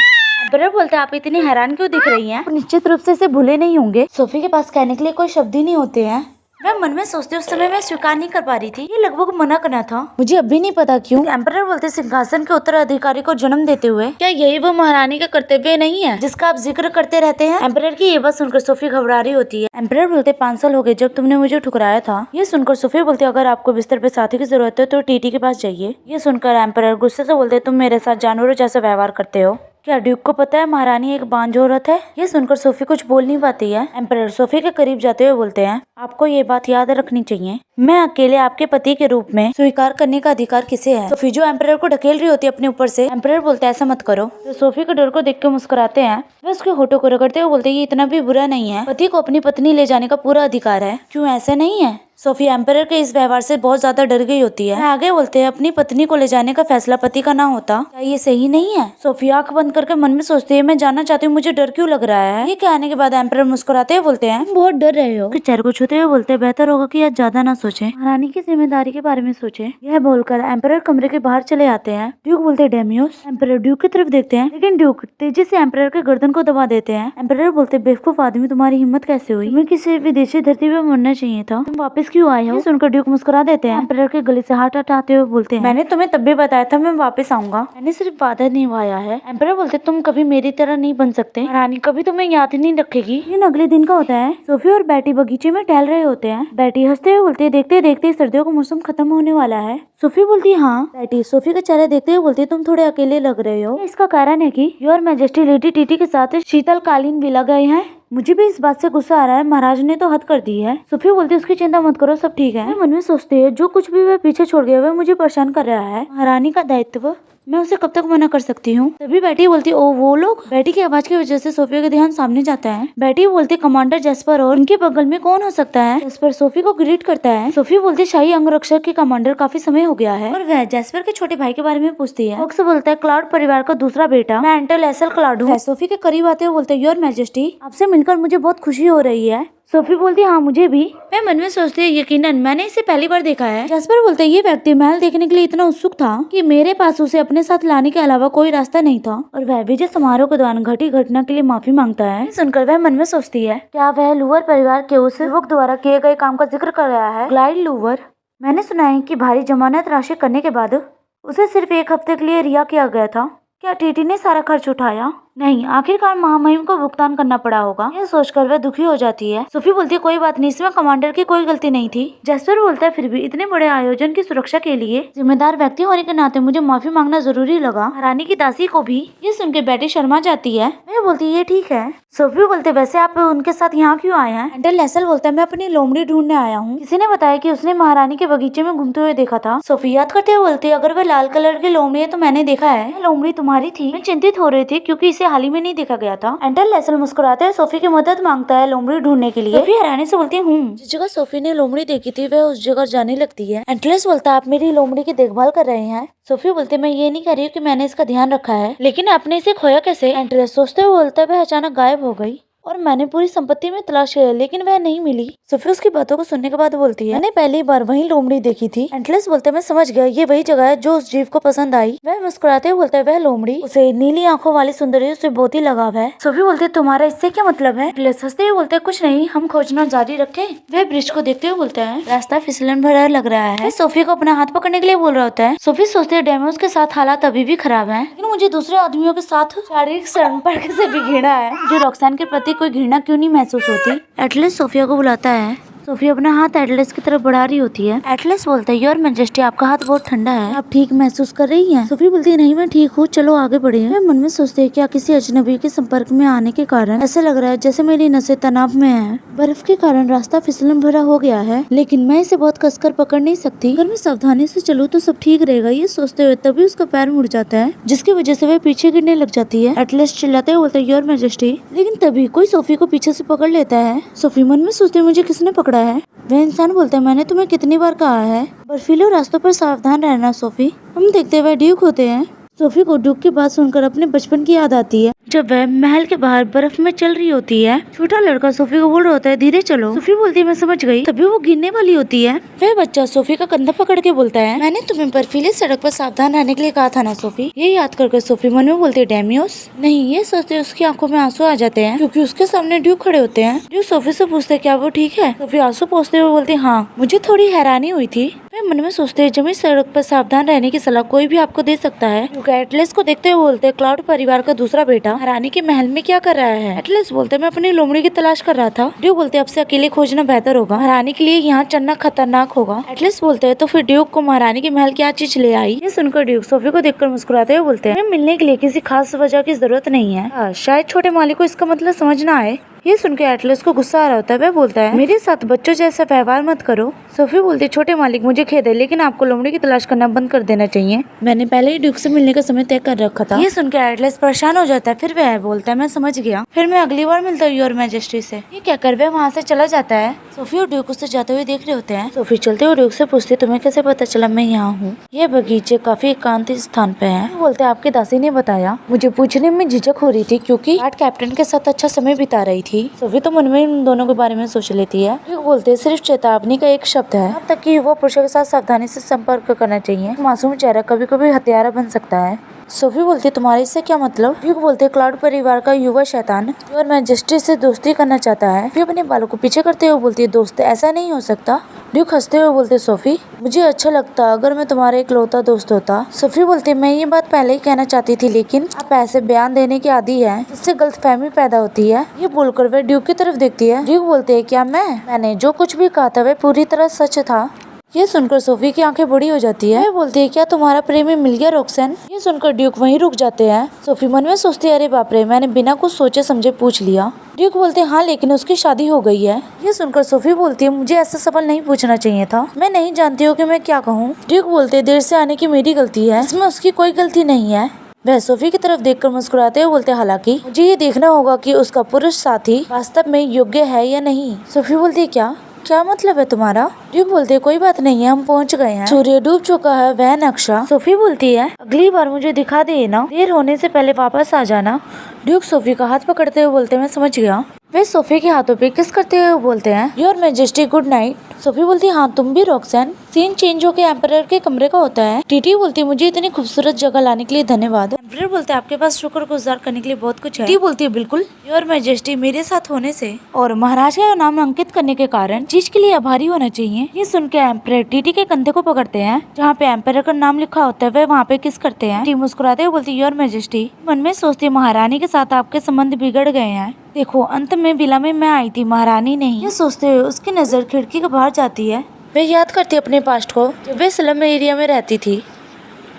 एम्परर बोलते आप इतनी हैरान क्यों दिख रही हैं? निश्चित रूप से इसे भूले नहीं होंगे। सोफी के पास कहने के लिए कोई शब्द ही नहीं होते हैं। मैं मन में सोचती उस समय मैं स्वीकार नहीं कर पा रही थी। ये लगभग मना करना था, मुझे अभी नहीं पता क्यों। एम्परर बोलते सिंहासन के उत्तराधिकारी को जन्म देते हुए क्या यही वो महारानी का कर्तव्य नहीं है जिसका आप जिक्र करते रहते हैं। एम्परर की ये बात सुनकर सोफी घबरा रही होती है। एम्परर बोलते 5 साल हो गए जब तुमने मुझे ठुकराया था। ये सुनकर सोफी बोलती अगर आपको बिस्तर पे साथी की जरूरत है तो टीटी के पास जाइए। ये सुनकर एम्परर गुस्से से बोलते तुम मेरे साथ जानवरों जैसा व्यवहार करते हो। क्या ड्यूक को पता है महारानी एक बांझ औरत है। ये सुनकर सोफी कुछ बोल नहीं पाती है। एम्परर सोफी के करीब जाते हुए बोलते हैं आपको ये बात याद रखनी चाहिए, मैं अकेले आपके पति के रूप में स्वीकार करने का अधिकार किसे है। सोफी जो एम्परर को ढकेल रही होती है अपने ऊपर से। एम्परर बोलते ऐसा मत करो। तो सोफी के डर को देख के मुस्कुराते हैं। वे उसके होठों को रगड़ते हुए बोलते ये इतना भी बुरा नहीं है, पति को अपनी पत्नी ले जाने का पूरा अधिकार है। क्यों ऐसा नहीं है। सोफी एम्परर के इस व्यवहार से बहुत ज्यादा डर गई होती है। आगे बोलते हैं अपनी पत्नी को ले जाने का फैसला पति का ना होता, क्या ये सही नहीं है। सोफी आंख बंद करके मन में सोचती है मैं जानना चाहती हूँ मुझे डर क्यों लग रहा है। ये कहने के बाद एम्परर मुस्कुराते हुए बोलते हैं बहुत डर रहे हो। चेहरे को छूते हुए बोलते हैं बेहतर होगा कि आज ज्यादा ना सोचे, महारानी की जिम्मेदारी के बारे में सोचे। यह बोलकर एम्परर कमरे के बाहर चले आते हैं। ड्यूक बोलते डेमियोस। एम्परर ड्यूक की तरफ देखते हैं लेकिन ड्यूक तेजी से एम्परर के गर्दन को दबा देते हैं। एम्परर बोलते बेवकूफ आदमी तुम्हारी हिम्मत कैसे हुई, तुम्हें किसी विदेशी धरती पे मरना चाहिए था, तुम वापस क्यों आए हो। सुनकर ड्यूक मुस्कुरा देते हैं। एम्परर के गले से हाथ हटाते हुए बोलते हैं मैंने तुम्हें तब भी बताया था मैं वापस आऊंगा, मैंने सिर्फ वादा निभाया है। एम्परर बोलते तुम कभी मेरी तरह नहीं बन सकते, रानी कभी तुम्हें याद ही नहीं रखेगी। लेकिन अगले दिन का होता है। सोफी और बैटी बगीचे में टहल रहे होते हैं। बैटी हंसते हुए बोलती है देखते देखते सर्दियों का मौसम खत्म होने वाला है। सोफी बोलती है हाँ। बैटी सोफी का चेहरा देखते हुए बोलती है तुम थोड़े अकेले लग रहे हो। इसका कारण है कि योर मैजेस्टी लेडी टीटी के साथ शीतलकालीन विला गए हैं। मुझे भी इस बात से गुस्सा आ रहा है, महाराज ने तो हद कर दी है। सोफी बोलती है उसकी चिंता मत करो सब ठीक है। मन में सोचती है जो कुछ भी वह पीछे छोड़ गया वह मुझे परेशान कर रहा है। महारानी का दायित्व मैं उसे कब तक मना कर सकती हूँ। तभी बेटी बोलती ओ वो लोग। बेटी की आवाज की वजह से सोफिया का ध्यान सामने जाता है। बेटी बोलती कमांडर जेस्पर और उनके बगल में कौन हो सकता है। जेस्पर सोफी को ग्रीट करता है। सोफी बोलती शाही अंगरक्षक के कमांडर काफी समय हो गया है और वह जेस्पर के छोटे भाई के बारे में पूछती है। फॉक्स बोलता है क्लाउड परिवार का दूसरा बेटा, मैं एंटरलेसल क्लाउड हूँ। सोफी के करीब आते हुए बोलते योर मैजेस्टी, आपसे मिलकर मुझे बहुत खुशी हो रही है। सोफी बोलती हाँ मुझे भी। मैं मन में सोचती हूँ यकीनन मैंने इसे पहली बार देखा है। जेस्पर बोलते ये व्यक्ति महल देखने के लिए इतना उत्सुक था कि मेरे पास उसे अपने साथ लाने के अलावा कोई रास्ता नहीं था और वह विजय समारोह के दौरान घटी घटना के लिए माफी मांगता है। सुनकर वह मन में सोचती है क्या वह लूवर परिवार के उस युवक द्वारा किए गए काम का जिक्र कर रहा है, ग्लाइड लूवर। मैंने सुना है कि भारी जमानत राशि करने के बाद उसे सिर्फ 1 हफ्ते के लिए रिहा किया गया था। क्या टीटी ने सारा खर्च उठाया? नहीं, आखिरकार महामहिम को भुगतान करना पड़ा होगा। यह सोचकर वह दुखी हो जाती है। सोफी बोलती है कोई बात नहीं, इसमें कमांडर की कोई गलती नहीं थी। जेस्पर बोलता है फिर भी इतने बड़े आयोजन की सुरक्षा के लिए जिम्मेदार व्यक्ति होने के नाते मुझे माफी मांगना जरूरी लगा, रानी की दासी को भी। ये सुन के बेटी शर्मा जाती है। मैं बोलती ये ठीक है। सोफी बोलते वैसे आप उनके साथ यहाँ क्यों आए हैं? एंटरलेसल बोलता है मैं अपनी लोमड़ी ढूंढने आया हूँ। किसी ने बताया कि उसने महारानी के बगीचे में घूमते हुए देखा था। सोफी याद करते हुए बोलती है अगर वह लाल कलर की लोमड़ी है तो मैंने देखा है। लोमड़ी तुम्हारी थी? मैं चिंतित हो रही थी क्योंकि इसे हाल ही में नहीं देखा गया था। एंटरलेसल मुस्कुराते हुए सोफी की मदद मांगता है लोमड़ी ढूंढने के लिए। सोफी हैरानी से बोलती है जिस जगह सोफी ने लोमड़ी देखी थी वह उस जगह जाने लगती है। एंटरलेस बोलता है आप मेरी लोमड़ी की देखभाल कर रहे हैं। सोफी बोलती मैं ये नहीं कह रही हूँ कि मैंने इसका ध्यान रखा है, लेकिन आपने इसे खोया कैसे? एंटरलेस सोचते हुए बोलता है वह अचानक गायब हो गई और मैंने पूरी संपत्ति में तलाश किया लेकिन वह नहीं मिली। सोफी उसकी बातों को सुनने के बाद बोलती है मैंने पहली बार वही लोमड़ी देखी थी। एंटरलेस बोलते मैं समझ गया, ये वही जगह है जो उस जीव को पसंद आई। वह मुस्कुराते हुए बोलता है वह लोमड़ी, उसे नीली आंखों वाली सुंदरी से बहुत ही लगाव है। सोफी बोलती है तुम्हारा इससे क्या मतलब है? एंटरलेस हंसते हुए बोलते कुछ नहीं, हम खोजना जारी रखें। वह ब्रिज को देखते हुए बोलता है रास्ता फिसलन भरा लग रहा है। सोफी को अपना हाथ पकड़ने के लिए बोल रहा होता है। सोफी सोचती है डेमोस के साथ हालात अभी भी खराब है, लेकिन मुझे दूसरे आदमियों के साथ शारीरिक संपर्क से भी घृणा है। जो रॉक्सान के प्रति कोई घृणा क्यों नहीं महसूस होती? एटलेस सोफिया को बुलाता है। सोफी अपना हाथ एटलेस की तरफ बढ़ा रही होती है। एटलेस बोलता है योर मैजेस्टी आपका हाथ बहुत ठंडा है, आप ठीक महसूस कर रही हैं? सोफी बोलती है नहीं मैं ठीक हूँ, चलो आगे बढ़े। मैं मन में सोचते है क्या किसी अजनबी के संपर्क में आने के कारण ऐसा लग रहा है जैसे मेरी नसें तनाव में है। बर्फ के कारण रास्ता फिसलन भरा हो गया है, लेकिन मैं इसे बहुत कसकर पकड़ नहीं सकती। अगर मैं सावधानी से चलूँ तो सब ठीक रहेगा। ये सोचते हुए तभी उसका पैर मुड़ जाता है जिसकी वजह से वह पीछे गिरने लग जाती है। एटलेस चिल्लाते हुए बोलता है योर मैजेस्टी, लेकिन तभी कोई सोफी को पीछे से पकड़ लेता है। सोफी मन में सोचते मुझे किसने पकड़ा है? वह इंसान बोलता है मैंने तुम्हें कितनी बार कहा है बर्फीले रास्तों पर सावधान रहना सोफी। हम देखते हुए ड्यूक होते हैं। सोफी को ड्यूक की बात सुनकर अपने बचपन की याद आती है जब वह महल के बाहर बर्फ में चल रही होती है। छोटा लड़का सोफी को बोल रहा होता है धीरे चलो। सोफी बोलती है मैं समझ गई। तभी वो गिरने वाली होती है। वह बच्चा सोफी का कंधा पकड़ के बोलता है मैंने तुम्हें बर्फीले सड़क पर सावधान रहने के लिए कहा था ना सोफी। ये याद करके सोफी मन में बोलती है डेमियोस नहीं। ये सोचते उसकी आंखों में आंसू आ जाते हैं क्योंकि उसके सामने ड्यूक खड़े होते हैं। ड्यूक सोफी से पूछते क्या वो ठीक है? सोफी आंसू पोंछते हुए बोलती हाँ। मुझे थोड़ी हैरानी हुई थी। वह मन में सोचते जमी सड़क पर सावधान रहने की सलाह कोई भी आपको दे सकता है। एटलेस को देखते हुए बोलते क्लाउड परिवार का दूसरा बेटा रानी के महल में क्या कर रहा है? एटलेस बोलते मैं अपनी लोमड़ी की तलाश कर रहा था। ड्यूक बोलते अब से अकेले खोजना बेहतर होगा, महारानी के लिए यहाँ चलना खतरनाक होगा। एटलेस बोलते हैं तो फिर ड्यूक को महारानी के महल क्या चीज ले आई? ये सुनकर ड्यूक सोफी को देखकर मुस्कुराते हुए बोलते हैं मिलने के लिए किसी खास वजह की जरूरत नहीं है। शायद छोटे मालिक को इसका मतलब समझ ना आए। ये सुन के एटलेस को गुस्सा आ रहा होता है। वह बोलता है मेरे साथ बच्चों जैसा व्यवहार मत करो। सोफी बोलती है छोटे मालिक मुझे खेद है, लेकिन आपको लोमड़ी की तलाश करना बंद कर देना चाहिए। मैंने पहले ही ड्यूक से मिलने का समय तय कर रखा था। ये सुन के एटलेस परेशान हो जाता है। फिर वह बोलता है मैं समझ गया, फिर मैं अगली बार मिलता हूँ योर मैजेस्टी से। ये कहकर वह वहाँ से चला जाता है। सोफी और ड्यूक उससे जाते हुए देख रहे होते हैं। सोफी चलते हुए ड्यूक से पूछती तुम्हें कैसे पता चला मैं यहाँ हूँ? ये बगीचे काफी एकांत स्थान पे है। बोलते आपकी दासी ने बताया। मुझे पूछने में झिझक हो रही थी क्योंकि गार्ड कैप्टन के साथ अच्छा समय बिता रही थी। सोफी तो मन में इन दोनों के बारे में सोच लेती है। ड्यूक बोलते हैं सिर्फ चेतावनी का एक शब्द है, अब तक कि युवा पुरुषों के साथ सावधानी से संपर्क करना चाहिए। मासूम चेहरा कभी कभी हत्यारा बन सकता है। सोफी बोलती है तुम्हारे इससे क्या मतलब? ड्यूक बोलते क्लाउड परिवार का युवा शैतान और मैजेस्टी से दोस्ती करना चाहता है। फिर अपने बालों को पीछे करते हुए बोलती है दोस्त ऐसा नहीं हो सकता। ड्यूक हंसते हुए बोलते सोफी मुझे अच्छा लगता अगर मैं तुम्हारा इकलौता दोस्त होता। सोफी बोलती मैं ये बात पहले ही कहना चाहती थी, लेकिन आप ऐसे बयान देने की आदी है, इससे गलतफहमी पैदा होती है। ये बोलकर वह ड्यूक की तरफ देखती है। ड्यूक बोलते है क्या मैंने जो कुछ भी कहा था वह पूरी तरह सच था? ये सुनकर सोफी की आंखें बड़ी हो जाती है। वो बोलती है क्या तुम्हारा प्रेमी मिल गया रॉक्सन? ये सुनकर ड्यूक वहीं रुक जाते हैं। सोफी मन में सोचती है अरे बाप रे, मैंने बिना कुछ सोचे समझे पूछ लिया। ड्यूक बोलते हैं हाँ लेकिन उसकी शादी हो गई है। ये सुनकर सोफी बोलती है मुझे ऐसा सवाल नहीं पूछना चाहिए था, मैं नहीं जानती हूँ कि मैं क्या कहूँ। ड्यूक बोलते हैं देर से आने की मेरी गलती है, इसमें उसकी कोई गलती नहीं है। वह सोफी की तरफ देखकर मुस्कुराते हुए बोलते हालांकि मुझे ये देखना होगा कि उसका पुरुष साथी वास्तव में योग्य है या नहीं। सोफी बोलती है क्या मतलब है तुम्हारा? ड्यूक बोलते कोई बात नहीं है, हम पहुंच गए हैं, सूर्य डूब चुका है वह नक्शा। सोफी बोलती है अगली बार मुझे दिखा देना, देर होने से पहले वापस आ जाना। ड्यूक सोफी का हाथ पकड़ते हुए बोलते मैं समझ गया। वे सोफी के हाथों पे किस करते हुए बोलते हैं your majesty good night. Sophie बोलती है हाँ तुम भी रॉक्सन। सीन चेंज होकर एम्परर के कमरे का होता है। टीटी बोलती है मुझे इतनी खूबसूरत जगह लाने के लिए धन्यवाद। एम्परर बोलते हैं आपके पास शुक्रगुजार करने के लिए बहुत कुछ है। टीटी बोलती है बिल्कुल, योर मैजेस्टी मेरे साथ होने से और महाराज का नाम अंकित करने के कारण चीज के लिए आभारी होना चाहिए। ये सुन के एम्परर टीटी के कंधे को पकड़ते हैं, जहाँ पे एम्परर का नाम लिखा होता है वह वहाँ पे किस करते हैं। टीटी मुस्कुराते हुए बोलती है योर मैजेस्टी। मन में सोचती है महारानी के साथ आपके संबंध बिगड़ गए हैं। देखो अंत में विला में मैं आई थी, महारानी नहीं। ये सोचते हुए उसकी नजर खिड़की के बाहर जाती है। वह याद करती है अपने पास्ट को जब वे स्लम एरिया में रहती थी।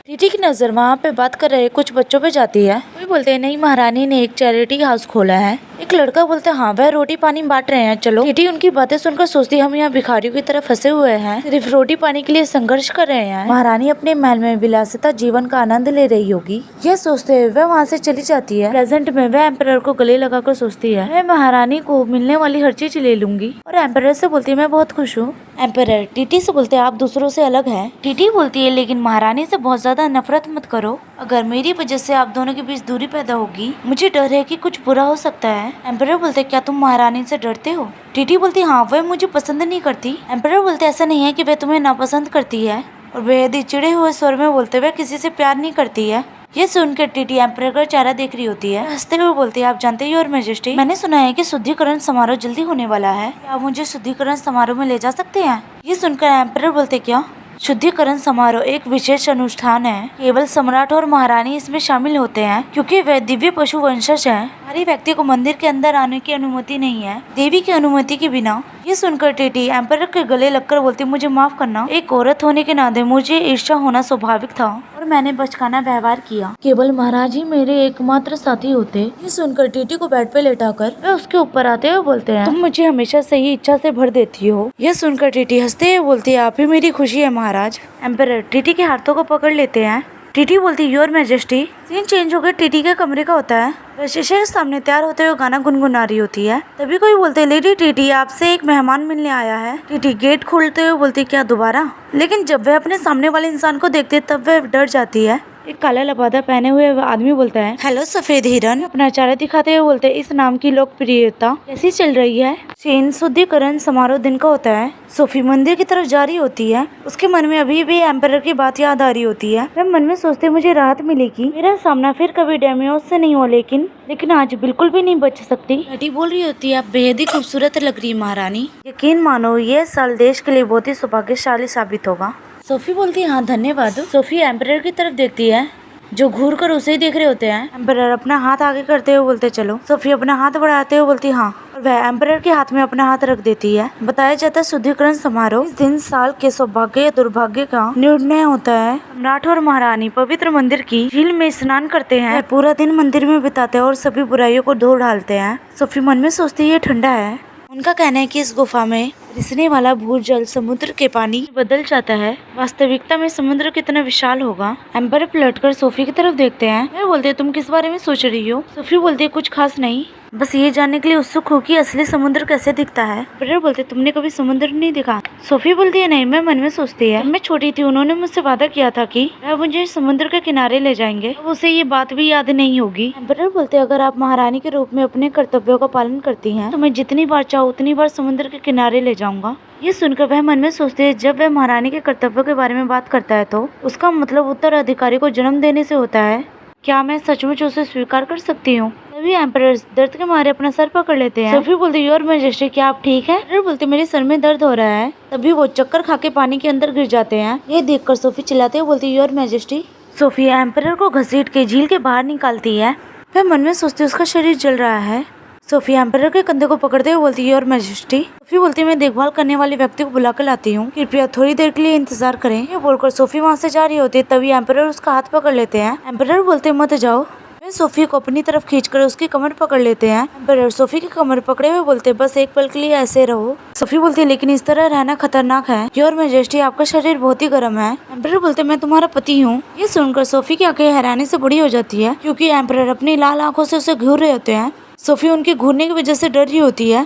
टीटी की नजर वहाँ पे बात कर रहे कुछ बच्चों पे जाती है। वे बोलते हैं नहीं महारानी ने एक चैरिटी हाउस खोला है। एक लड़का बोलता है हाँ वह रोटी पानी बांट रहे हैं चलो। टीटी उनकी बातें सुनकर सोचती है हम यहाँ भिखारियों की तरह फंसे हुए हैं, सिर्फ रोटी पानी के लिए संघर्ष कर रहे हैं। महारानी अपने महल में विलासिता जीवन का आनंद ले रही होगी। यह सोचते हुए वह वहाँ से चली जाती है। प्रेजेंट में वह एम्परर को गले लगाकर सोचती है मैं महारानी को मिलने वाली हर चीज ले लूंगी, और एम्परर से बोलती है मैं बहुत खुश हूँ। एम्परर टीटी से बोलते हैं आप दूसरों से अलग है। टीटी बोलती है लेकिन महारानी से बहुत ज्यादा नफरत मत करो, अगर मेरी वजह से आप दोनों के बीच दूरी पैदा होगी मुझे डर है कि कुछ बुरा हो सकता है। एम्परर बोलते क्या तुम महारानी से डरते हो? टीटी बोलती हाँ वह मुझे पसंद नहीं करती। एम्परर बोलते ऐसा नहीं है कि वह तुम्हें नापसंद करती है, और बेहद ही चिड़े हुए स्वर में बोलते हुए किसी से प्यार नहीं करती है। ये सुनकर टीटी एम्परर का चेहरा देख रही होती है। हंसते हुए बोलती है आप जानते हो योर मैजेस्टी मैंने सुना है कि शुद्धिकरण समारोह जल्दी होने वाला है, क्या आप मुझे शुद्धिकरण समारोह में ले जा सकते हैं? ये सुनकर एम्परर बोलते क्या शुद्धिकरण समारोह एक विशेष अनुष्ठान है, केवल सम्राट और महारानी इसमें शामिल होते हैं क्योंकि वे दिव्य पशु वंशज हैं। हर व्यक्ति को मंदिर के अंदर आने की अनुमति नहीं है देवी की अनुमति के बिना। ये सुनकर टीटी एम्परर के गले लगकर बोलती मुझे माफ करना, एक औरत होने के नाते मुझे ईर्ष्या होना स्वाभाविक था और मैंने बचकाना व्यवहार किया, केवल महाराज ही मेरे एकमात्र साथी होते। ये सुनकर टीटी को बेड पे लेटाकर वे उसके ऊपर आते हुए बोलते हैं तुम मुझे हमेशा सही इच्छा से भर देती हो। यह सुनकर टीटी हंसते हुए बोलती है आप ही मेरी खुशी है महाराज। एम्परर टीटी के हाथों को पकड़ लेते हैं। टीटी बोलती योर मैजेस्टी। सीन चेंज होकर टीटी के कमरे का होता है। वह शीशे के सामने तैयार होते हुए गाना गुनगुना रही होती है। तभी कोई बोलते लेडी टीटी आपसे एक मेहमान मिलने आया है। टीटी गेट खोलते हुए बोलती क्या दोबारा? लेकिन जब वह अपने सामने वाले इंसान को देखती है तब वह डर जाती है। एक काला लबादा पहने हुए आदमी बोलता है हेलो सफेद हिरन। अपना चेहरा दिखाते हुए बोलते इस नाम की लोकप्रियता कैसी चल रही है? सीन शुद्धिकरण समारोह दिन का होता है। सोफी मंदिर की तरफ जा रही होती है। उसके मन में अभी भी एम्परर की बात याद आ रही होती है। वह मन में सोचते मुझे राहत मिलेगी, मेरा सामना फिर कभी डेमियोस से नहीं हो, लेकिन आज बिल्कुल भी नहीं बच सकती। नटी बोल रही होती है आप बेहद ही खूबसूरत लग रही महारानी, यकीन मानो ये साल देश के लिए बहुत ही सौभाग्यशाली साबित होगा। सोफी बोलती है हाँ धन्यवाद। सोफी एम्परर की तरफ देखती है जो घूर कर उसे ही देख रहे होते हैं। एम्परर अपना हाथ आगे करते हुए बोलते चलो। सोफी अपना हाथ बढ़ाते हुए बोलती हाँ, और वह एम्परर के हाथ में अपना हाथ रख देती है। बताया जाता है शुद्धिकरण समारोह इस दिन साल के सौभाग्य या दुर्भाग्य का निर्णय होता है। सम्राट और महारानी पवित्र मंदिर की झील में स्नान करते हैं। वह पूरा दिन मंदिर में बिताते हैं और सभी बुराइयों को धो डालते हैं। सोफी मन में सोचती है ये ठंडा है। उनका कहना है कि इस गुफा में रिसने वाला भूजल समुद्र के पानी बदल जाता है। वास्तविकता में समुद्र कितना विशाल होगा। एम्परर पलटकर सोफी की तरफ देखते हैं। वह बोलते हैं तुम किस बारे में सोच रही हो? सोफी बोलती है कुछ खास नहीं, बस ये जानने के लिए उत्सुक हो कि असली समुद्र कैसे दिखता है। एम्परर बोलते तुमने कभी समुद्र नहीं देखा? सोफी बोलती है नहीं। मैं मन में सोचती है मैं छोटी थी उन्होंने मुझसे वादा किया था कि वह मुझे समुद्र के किनारे ले जाएंगे, अब उसे ये बात भी याद नहीं होगी। एम्परर बोलते अगर आप महारानी के रूप में अपने कर्तव्यों का पालन करती हैं तो मैं जितनी बार चाहूँ उतनी बार समुद्र के किनारे ले जाऊंगा। ये सुनकर वह मन में सोचते है जब वह महारानी के कर्तव्यों के बारे में बात करता है तो उसका मतलब उत्तराधिकारी को जन्म देने से होता है। क्या मैं सचमुच उसे स्वीकार कर सकती हूँ? तभी एम्परर दर्द के मारे अपना सर पकड़ लेते हैं। सोफी बोलती योर मैजेस्टी क्या आप ठीक है? एम्परर बोलते मेरे सर में दर्द हो रहा है। तभी वो चक्कर खा के पानी के अंदर गिर जाते हैं। ये देखकर सोफी चिल्लाते हुए बोलती योर मैजेस्टी। सोफी एम्परर को घसीट के झील के बाहर निकालती है। वह मन में सोचती उसका शरीर जल रहा है। सोफी एम्परर के कंधे को पकड़ते हुए बोलती है, योर मैजेस्टी। सोफी बोलती है, मैं देखभाल करने वाले व्यक्ति को बुला कर लाती हूँ, कृपया थोड़ी देर के लिए इंतजार करें। ये बोलकर सोफी वहाँ से जा रही होती है, तभी एम्परर उसका हाथ पकड़ लेते हैं। एम्परर बोलते हैं, मत जाओ। वे सोफी को अपनी तरफ खींचकर उसकी कमर पकड़ लेते हैं। एम्परर सोफी की कमर पकड़े हुए बोलते हैं, बस एक पल के लिए ऐसे रहो। सोफी बोलती है, लेकिन इस तरह रहना खतरनाक है। योर मैजेस्टी, आपका शरीर बहुत ही गर्म है। एम्परर बोलते हैं, मैं तुम्हारा पति हूँ। ये सुनकर सोफी की आंखें हैरानी से बड़ी हो जाती है, क्योंकि एम्परर अपनी लाल आंखों से उसे घूर रहे होते हैं। सोफी उनके घूरने की वजह से डर रही होती है।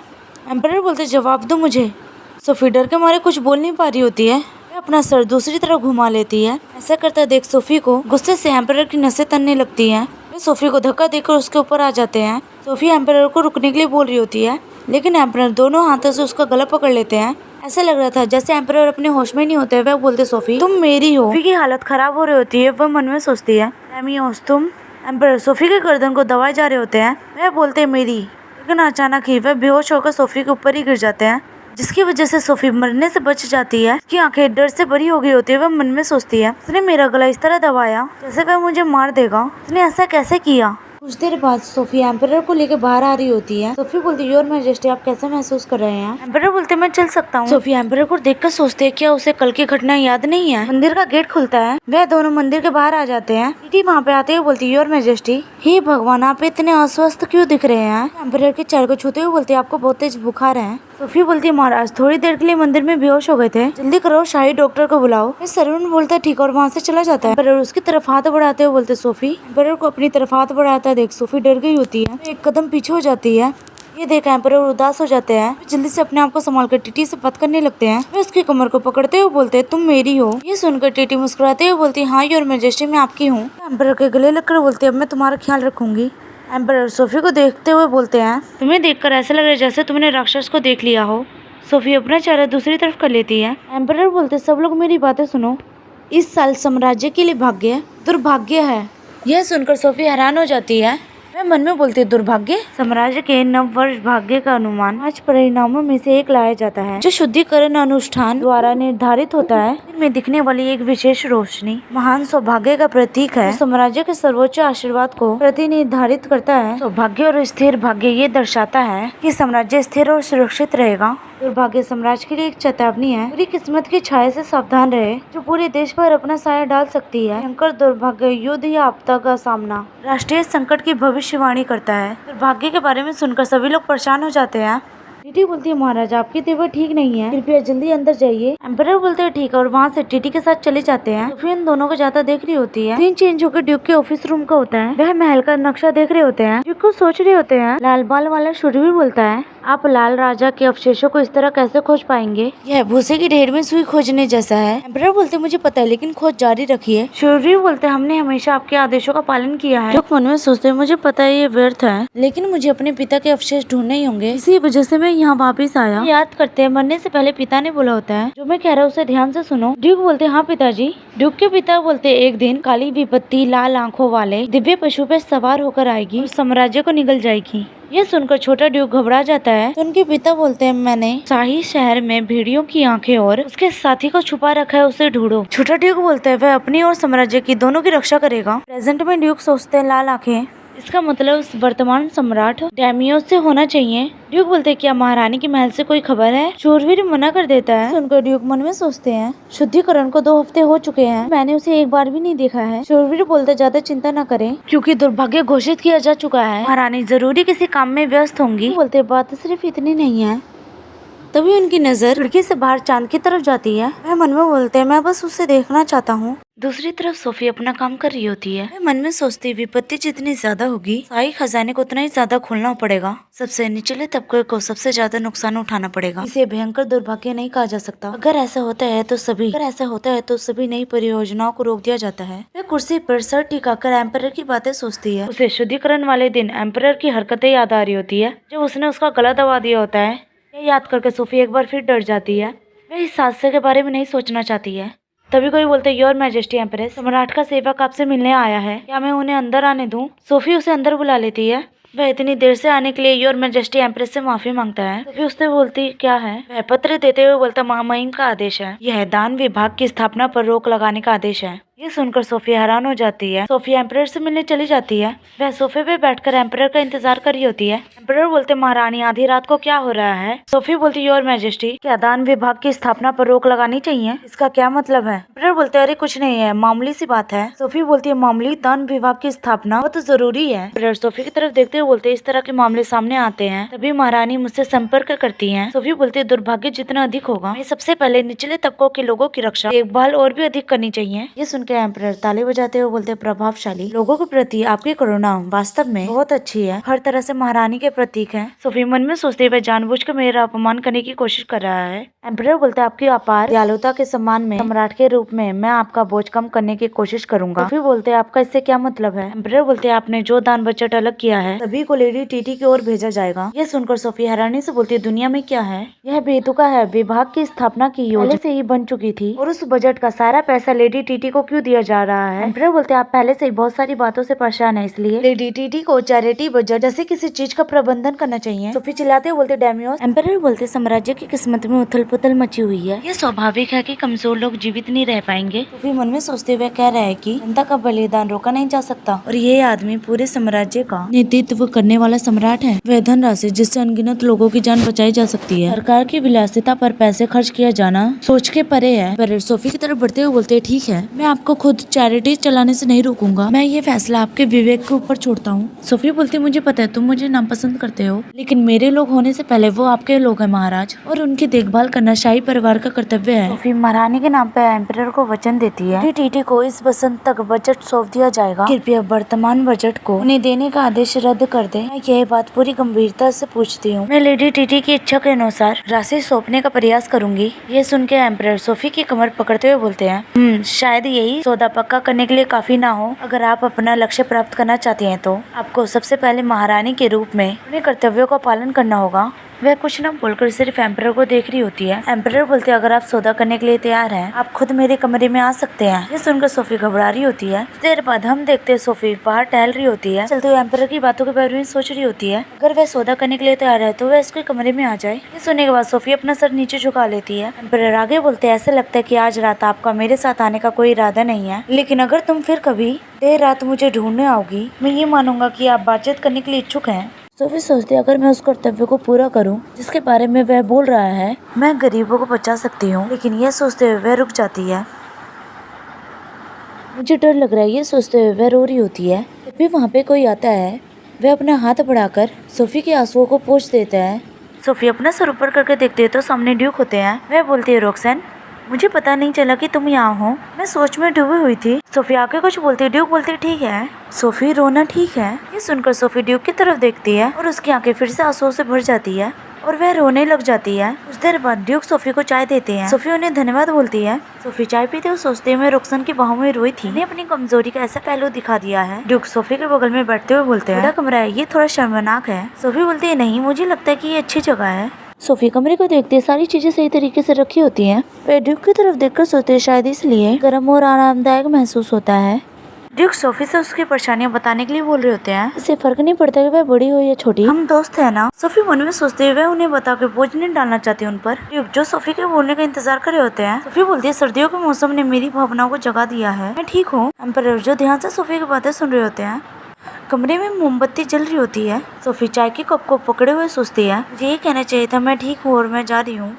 एम्परर बोलते, जवाब दो मुझे। सोफी डर के मारे कुछ बोल नहीं पा रही होती है। वह अपना सर दूसरी तरफ घुमा लेती है। ऐसा करता देख सोफी को गुस्से से एम्परर की नसें तनने लगती हैं। वे सोफी को धक्का देकर उसके ऊपर आ जाते हैं। सोफी एम्परर को रुकने के लिए बोल रही होती है, लेकिन एम्परर दोनों हाथों से उसका गला पकड़ लेते हैं। ऐसा लग रहा था जैसे एम्परर अपने होश में नहीं होते। वह बोलते, सोफी तुम मेरी हो। सोफी की हालत खराब हो रही होती है। वह मन में सोचती है, एमियोस तुम। एम्परर सोफी के गर्दन को दबाए जा रहे होते हैं। वह बोलते मेरी, लेकिन अचानक ही वह बेहोश होकर सोफी के ऊपर ही गिर जाते हैं, जिसकी वजह से सोफी मरने से बच जाती है। उसकी आंखें डर से भरी हो गई होती है। वह मन में सोचती है, उसने मेरा गला इस तरह दबाया जैसे वह मुझे मार देगा। उसने ऐसा कैसे किया। कुछ देर बाद सोफी एम्परर को लेकर बाहर आ रही होती है। सोफी बोलती है, योर मैजेस्टी, आप कैसे महसूस कर रहे हैं। एम्परर बोलते, मैं चल सकता हूँ। सोफी एम्परर को देखकर सोचते है, क्या उसे कल की घटना याद नहीं है। मंदिर का गेट खुलता है। वह दोनों मंदिर के बाहर आ जाते हैं। टीटी वहाँ पे आते हुए बोलती है, योर मैजेस्टी, हे भगवान, आप इतने अस्वस्थ क्यों दिख रहे हैं। एम्परर के चेहरे को छूते हुए बोलते, आपको बहुत तेज बुखार है। सोफी बोलती है, महाराज थोड़ी देर के लिए मंदिर में बेहोश हो गए थे, जल्दी करो, शाही डॉक्टर को बुलाओ। सरून बोलता ठीक और वहाँ से चला जाता है। एम्परर उसकी तरफ हाथ बढ़ाते हुए बोलते, सोफी। एम्परर को अपनी तरफ हाथ बढ़ाता देख सोफी डर गई होती है। एक कदम पीछे हो जाती है। ये देख एम्परर उदास हो जाते हैं। जल्दी से अपने आप को संभाल कर टीटी से बात करने लगते हैं। वे उसकी कमर को पकड़ते हुए बोलते, तुम मेरी हो। ये सुनकर टीटी मुस्कुराते हुए बोलती, हाँ योर मैजेस्टी, मैं आपकी हूँ। एम्परर के गले लगकर बोलते, अब मैं तुम्हारा ख्याल रखूंगी। एम्परर सोफी को देखते हुए बोलते हैं, तुम्हें देखकर ऐसा लग रहा है जैसे तुमने राक्षस को देख लिया हो। सोफी अपना चेहरा दूसरी तरफ कर लेती है। एम्परर बोलते, सब लोग मेरी बातें सुनो, इस साल साम्राज्य के लिए भाग्य दुर्भाग्य है। यह सुनकर सोफी हैरान हो जाती है। वह मन में बोलती है, दुर्भाग्य। साम्राज्य के नव वर्ष भाग्य का अनुमान 5 परिणामों में से एक लाया जाता है, जो शुद्धिकरण अनुष्ठान द्वारा निर्धारित होता है। इनमें दिखने वाली एक विशेष रोशनी महान सौभाग्य का प्रतीक है, जो साम्राज्य के सर्वोच्च आशीर्वाद को प्रतिनिर्धारित करता है। सौभाग्य और स्थिर भाग्य ये दर्शाता है कि साम्राज्य स्थिर और सुरक्षित रहेगा। दुर्भाग्य साम्राज्य के लिए एक चेतावनी है, पूरी किस्मत की छाया से सावधान रहे, जो पूरे देश पर अपना साया डाल सकती है। भयंकर दुर्भाग्य, युद्ध या आपदा का सामना, राष्ट्रीय संकट की भविष्यवाणी करता है। दुर्भाग्य के बारे में सुनकर सभी लोग परेशान हो जाते हैं। टीटी बोलती है, महाराज आपकी तबीयत ठीक नहीं है, कृपया जल्दी अंदर जाइए। एम्परर बोलते हैं, ठीक है, और वहाँ से टीटी के साथ चले जाते हैं। सोफी उन दोनों को जाता देख रही होती है। सीन चेंज होकर ड्यूक के ऑफिस रूम का होता है। वह महल का नक्शा देख रहे होते हैं। ड्यूक को सोच रहे होते हैं। लाल बाल वाला शूरवीर बोलता है, आप लाल राजा के अवशेषों को इस तरह कैसे खोज पाएंगे। यह भूसे की ढेर में सुई खोजने जैसा है। एम्परर बोलते, मुझे पता है, लेकिन खोज जारी रखिए। शूरवीर बोलते, हमने हमेशा आपके आदेशों का पालन किया है। ड्यूक मन में सोचते, मुझे पता है ये व्यर्थ है, लेकिन मुझे अपने पिता के अवशेष ढूंढने ही होंगे, इसी वजह से मैं यहाँ वापिस आया। याद करते हैं, मरने से पहले पिता ने बोला होता है, जो मैं कह रहा हूँ उसे ध्यान से सुनो। ड्यूक बोलते, हाँ पिताजी। ड्यूक के पिता बोलते, एक दिन काली विपत्ति लाल आंखों वाले दिव्य पशु पे सवार होकर आएगी और साम्राज्य को निगल जाएगी। ये सुनकर छोटा ड्यूक घबरा जाता है। तो उनके पिता बोलते हैं, मैंने शाही शहर में भेड़ियों की आंखें और उसके साथी को छुपा रखा है, उसे ढूंढो। छोटा ड्यूक बोलता है, वह अपनी और साम्राज्य की दोनों की रक्षा करेगा। प्रेजेंट में ड्यूक सोचते हैं, लाल आंखें, इसका मतलब उस वर्तमान सम्राट डैमियोस से होना चाहिए। ड्यूक बोलते हैं, क्या महारानी के महल से कोई खबर है। शूरवीर मना कर देता है। सुनकर ड्यूक मन में सोचते हैं, शुद्धिकरण को 2 हफ्ते हो चुके हैं, मैंने उसे एक बार भी नहीं देखा है। शूरवीर बोलते, ज्यादा चिंता न करें, क्योंकि दुर्भाग्य घोषित किया जा चुका है, महारानी जरूरी किसी काम में व्यस्त होंगी। बोलते, बात सिर्फ इतनी नहीं है। तभी उनकी नजर खिड़की से बाहर चांद की तरफ जाती है। वह मन में बोलते हैं, मैं बस उसे देखना चाहता हूँ। दूसरी तरफ सोफी अपना काम कर रही होती है। वह मन में सोचती, विपत्ति जितनी ज्यादा होगी, शाही खजाने को उतना ही ज्यादा खोलना पड़ेगा। सबसे निचले तबके को सबसे ज्यादा नुकसान उठाना पड़ेगा। इसे भयंकर दुर्भाग्य नहीं कहा जा सकता। अगर ऐसा होता है तो सभी नई परियोजनाओं को रोक दिया जाता है। वह कुर्सी पर सर टिकाकर एम्परर की बातें सोचती है। उसे शुद्धिकरण वाले दिन एम्परर की हरकतें याद आ रही होती है, जब उसने उसका गला दबा दिया होता है। यह याद करके सोफी एक बार फिर डर जाती है। वह इस हादसे के बारे में नहीं सोचना चाहती है। तभी कोई बोलते, योर मैजेस्टी एम्प्रेस, सम्राट का सेवक आपसे मिलने आया है, क्या मैं उन्हें अंदर आने दूं। सोफी उसे अंदर बुला लेती है। वह इतनी देर से आने के लिए योर मैजेस्टी एम्प्रेस से माफी मांगता है। सोफी उससे बोलती, क्या है। वह पत्र देते हुए बोलता, महामहिम का आदेश है, यह दान विभाग की स्थापना पर रोक लगाने का आदेश है। ये सुनकर सोफी हैरान हो जाती है। सोफी एम्परर से मिलने चली जाती है। वह सोफे पे बैठकर एम्परर का इंतजार कर रही होती है। एम्परर बोलते महारानी आधी रात को क्या हो रहा है। सोफी बोलती योर मैजेस्टी, क्या दान विभाग की स्थापना पर रोक लगानी चाहिए, इसका क्या मतलब है। एम्परर बोलते अरे कुछ नहीं है, मामूली सी बात है। सोफी बोलती है मामूली, दान विभाग की स्थापना वो तो जरूरी है। एम्परर सोफी की तरफ देखते हुए बोलते इस तरह के मामले सामने आते हैं तभी महारानी मुझसे संपर्क करती है। सोफी बोलती है दुर्भाग्य जितना अधिक होगा, हमें सबसे पहले निचले तबकों के लोगों की रक्षा देखभाल और भी अधिक करनी चाहिए। ये सुनकर एम्परर ताली बजाते हुए बोलते प्रभावशाली लोगों के प्रति आपकी करुणा वास्तव में बहुत अच्छी है, हर तरह से महारानी के प्रतीक है। सोफी मन में सोचते हुए जानबूझकर मेरा अपमान करने की कोशिश कर रहा है। एम्परर बोलते आपकी अपार दयालुता के सम्मान में सम्राट के रूप में मैं आपका बोझ कम करने की कोशिश करूंगा। सोफी बोलते आपका इससे क्या मतलब है। एम्परर बोलते आपने जो दान बजट अलग किया है सभी को लेडी टीटी की ओर भेजा जाएगा। ये सुनकर सोफी हैरानी से बोलती दुनिया में क्या है, यह बेतुका है। विभाग की स्थापना की योजना पहले से ही बन चुकी थी और उस बजट का सारा पैसा लेडी टीटी को क्यों दिया जा रहा है। एम्परर बोलते आप पहले से ही बहुत सारी बातों से परेशान है, इसलिए लेडी टीटी को चैरिटी बजट जैसे किसी चीज का प्रबंधन करना चाहिए। सोफी चिल्लाते हुए बोलते डैमियोस। एम्परर बोलते साम्राज्य की किस्मत में उथल पुथल मची हुई है, ये स्वाभाविक है कि कमजोर लोग जीवित नहीं रह पाएंगे। सोफी मन में सोचते हुए कह रहा है कि जनता का बलिदान रोका नहीं जा सकता और ये आदमी पूरे साम्राज्य का नेतृत्व करने वाला सम्राट है। वह धनराशि जिससे अनगिनत लोगों की जान बचाई जा सकती है। सरकार की विलासिता पर पैसे खर्च किया जाना सोच के परे है। पर सोफी की तरफ बढ़ते हुए बोलते ठीक है, मैं आपको खुद चैरिटी चलाने से नहीं रोकूंगा, मैं ये फैसला आपके विवेक के ऊपर छोड़ता हूँ। सोफी बोलती मुझे पता है तुम मुझे नापसंद करते हो, लेकिन मेरे लोग होने से पहले वो आपके लोग हैं महाराज, और उनकी देखभाल करना शाही परिवार का कर्तव्य है। सोफी महारानी के नाम पर एम्परर को वचन देती है टीटी को इस बसंत तक बजट सौंप दिया जाएगा, कृपया वर्तमान बजट को उन्हें देने का आदेश रद्द कर दे। मैं यह बात पूरी गंभीरता से पूछती हूँ, मैं लेडी टीटी की इच्छा के अनुसार राशि सौंपने का प्रयास करूंगी। ये सुन के एम्परर सोफी की कमर पकड़ते हुए बोलते हैं शायद यही सौदा पक्का करने के लिए काफी ना हो। अगर आप अपना लक्ष्य प्राप्त करना चाहती हैं तो आपको सबसे पहले महारानी के रूप में अपने कर्तव्यों का पालन करना होगा। वह कुछ न बोलकर सिर्फ एम्परर को देख रही होती है। एम्परर बोलते अगर आप सौदा करने के लिए तैयार हैं, आप खुद मेरे कमरे में आ सकते हैं। ये सुनकर सोफी घबरा रही होती है। देर बाद हम देखते हैं सोफी बाहर टहल रही होती है, चलते हुए एम्परर की बातों के बारे में सोच रही होती है। अगर वह सौदा करने के लिए तैयार है तो वह इसके कमरे में आ जाए। ये सुनने के बाद सोफी अपना सर नीचे झुका लेती है। एम्परर आगे बोलते ऐसे लगता है कि आज रात आपका मेरे साथ आने का कोई इरादा नहीं है, लेकिन अगर तुम फिर कभी देर रात मुझे ढूंढने आओगी, मैं ये मानूंगा कि आप बातचीत करने के लिए इच्छुक हैं। सोफी सोचती है अगर मैं उस कर्तव्य को पूरा करूं जिसके बारे में वह बोल रहा है, मैं गरीबों को बचा सकती हूं। लेकिन यह सोचते हुए वह रुक जाती है। मुझे डर लग रहा है, ये सोचते हुए वह रो रही होती है। तभी वहाँ पे कोई आता है। वह अपना हाथ बढ़ाकर सोफी के आंसुओं को पोंछ देता है। सोफी अपना सर ऊपर करके देखती है तो सामने ड्यूक होते हैं। वह बोलती है रोक्सेन, मुझे पता नहीं चला कि तुम यहाँ हो, मैं सोच में डूबी हुई थी। सोफी आके कुछ बोलती, ड्यूक बोलती ठीक है। सोफी रोना ठीक है। ये सुनकर सोफी ड्यूक की तरफ देखती है और उसकी आंखें फिर से आंसुओं से भर जाती है और वह रोने लग जाती है। कुछ देर बाद ड्यूक सोफी को चाय देते हैं। सोफी उन्हें धन्यवाद बोलती है। सोफी चाय पीते हुए सोचते हुए रोक्सन की बाहों में रोई थी, अपनी कमजोरी का ऐसा पहलू दिखा दिया है। ड्यूक सोफी के बगल में बैठते हुए बोलते हैं, बड़ा कमरा है, ये थोड़ा शर्मनाक है। सोफी बोलती है नहीं, मुझे लगता है कि ये अच्छी जगह है। सोफी कमरे को देखते हैं, सारी चीजें सही तरीके से रखी होती हैं। वे ड्यूक की तरफ देखकर सोचते हैं शायद इसलिए गर्म और आरामदायक महसूस होता है। ड्यूक सोफी से उसकी परेशानियां बताने के लिए बोल रहे होते हैं। इसे फर्क नहीं पड़ता कि वह बड़ी हो या छोटी, हम दोस्त है ना। सोफी मन में सोचते हुए उन्हें बता के बोझ नहीं डालना चाहती उन पर। ड्यूक जो सोफी के बोलने का इंतजार कर रहे होते हैं। सोफी बोलती है सर्दियों के मौसम ने मेरी भावनाओं को जगा दिया है, मैं ठीक हूँ। एम्परर जो ध्यान से सोफी की बातें सुन रहे होते हैं। कमरे में मोमबत्ती जल रही होती है। सोफी चाय के कप को पकड़े हुए सोचती है, मुझे ये कहना चाहिए था मैं ठीक हूँ और मैं जा रही हूँ,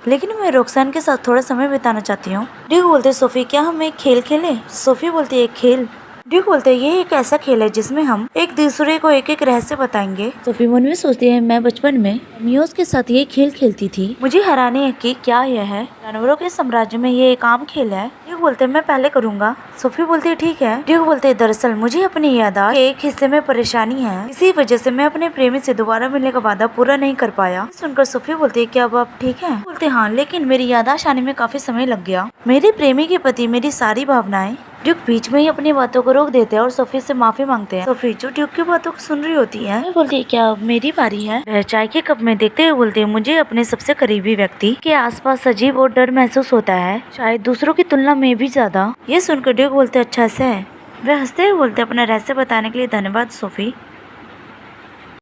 लेकिन मैं रोक्सान के साथ थोड़ा समय बिताना चाहती हूँ। ड्यूक बोलते सोफी क्या हम एक खेल खेलें? सोफी बोलती है एक खेल? ड्यूक बोलते हैं ये एक ऐसा खेल है जिसमें हम एक दूसरे को एक एक रहस्य बताएंगे। सोफी मन में सोचती है मैं बचपन में मियोस के साथ ये खेल खेलती थी, मुझे हैरानी है कि क्या यह है, जानवरों के साम्राज्य में ये एक आम खेल है। ड्यूक बोलते हैं मैं पहले करूँगा। सोफी बोलती है ठीक है। ड्यूक बोलते हैं दरअसल मुझे अपनी याददाश्त के एक हिस्से में परेशानी है, इसी वजह से मैं अपने प्रेमी से दोबारा मिलने का वादा पूरा नहीं कर पाया। सुनकर सोफी बोलती है क्या अब आप ठीक है? बोलते हाँ, लेकिन मेरी याददाश्त आने में काफी समय लग गया। मेरे प्रेमी के प्रति मेरी सारी भावनाएं। ड्यूक बीच में ही अपनी बातों को रोक देते हैं और सोफी से माफी मांगते हैं। सोफी जो ड्यूक की बातों को सुन रही होती है बोलती है क्या अब मेरी बारी है? वह चाय के कप में देखते हुए बोलते हैं मुझे अपने सबसे करीबी व्यक्ति के आसपास सजीव और डर महसूस होता है, शायद दूसरों की तुलना में भी ज्यादा। ये सुनकर ड्यूक बोलते अच्छा ऐसा है। वह हंसते हुए बोलते अपना रहस्य बताने के लिए धन्यवाद सोफी।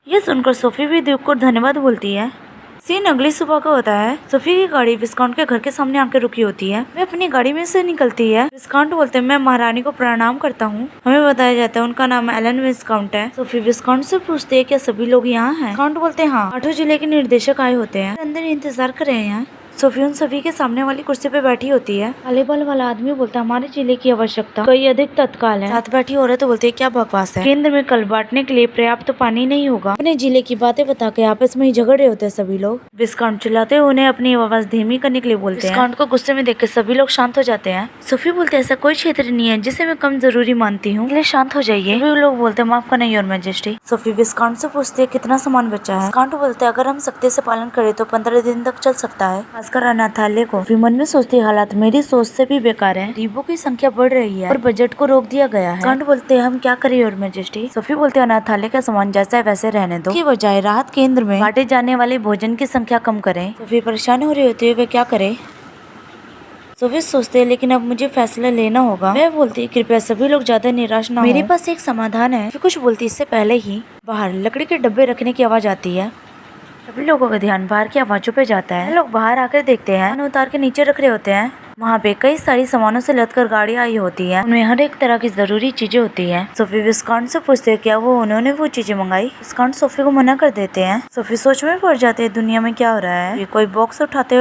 ये सुनकर सोफी भी ड्यूक को धन्यवाद बोलती है। सीन अगली सुबह का होता है। सोफी की गाड़ी विस्काउंट के घर के सामने आके रुकी होती है। वे अपनी गाड़ी में से निकलती है। विस्काउंट बोलते हैं मैं महारानी को प्रणाम करता हूँ। हमें बताया जाता है उनका नाम एलन विस्काउंट है। सोफी विस्काउंट से पूछती है क्या सभी लोग यहाँ हैं? विस्काउंट बोलते हैं हाँ, 8 जिले के निर्देशक आए होते हैं, अंदर इंतजार कर रहे हैं। सोफी उन सभी के सामने वाली कुर्सी पे बैठी होती है। काले बाल वाला आदमी बोलता है हमारे जिले की आवश्यकता कई अधिक तत्काल है। साथ बैठी औरत तो बोलती है क्या बकवास है, केंद्र में कल बांटने के लिए पर्याप्त पानी नहीं होगा। अपने जिले की बातें बता के आपस में ही झगड़ रहे होते हैं सभी लोग। विस्काउंट चिल्लाते हुए उन्हें अपनी आवाज धीमी करने के लिए बोलते हैं। विस्काउंट को गुस्से में देख के सभी लोग शांत हो जाते हैं। सोफी बोलते ऐसा कोई क्षेत्र नहीं है जिसे मैं कम जरूरी मानती हूँ, इसलिए शांत हो जाइए। सभी लोग बोलते हैं माफ करना योर मैजेस्टी। सोफी विस्काउंट से पूछती है कितना सामान बचा है? विस्काउंट बोलते हैं अगर हम सख्ती से पालन करें तो 15 दिन तक चल सकता है, खासकर अनाथालय को। मन में सोचती हालात मेरी सोच से भी बेकार है, गरीबों की संख्या बढ़ रही है और बजट को रोक दिया गया है। विस्काउंट बोलते हैं हम क्या करें योर मैजेस्टी। सोफी बोलते हैं अनाथालय का सामान जैसा है वैसे रहने दो, इसकी बजाय राहत केंद्र में बांटे जाने वाले भोजन की संख्या कम करें। सोफी परेशान हो रही होती है वे क्या करे। सोफी सोचते हैं लेकिन अब मुझे फैसला लेना होगा। मैं बोलती कृपया सभी लोग ज्यादा निराश ना हो, मेरे पास एक समाधान है। कुछ बोलती इससे पहले ही बाहर लकड़ी के डब्बे रखने की आवाज आती है। सभी लोगों का ध्यान बाहर की आवाजों पे जाता है। लोग बाहर आकर देखते हैं, उतार के नीचे रख रहे होते हैं। वहाँ पे कई सारी सामानों से लदकर गाड़ी आई होती है, उनमें हर एक तरह की जरूरी चीजें होती हैं। सोफी विस्काउंट से पूछते हैं क्या वो उन्होंने वो चीजें मंगाई। विस्काउंट सोफी को मना कर देते हैं। सोफी सोच में पड़ जाते हैं दुनिया में क्या हो रहा है। ये कोई बॉक्स उठाते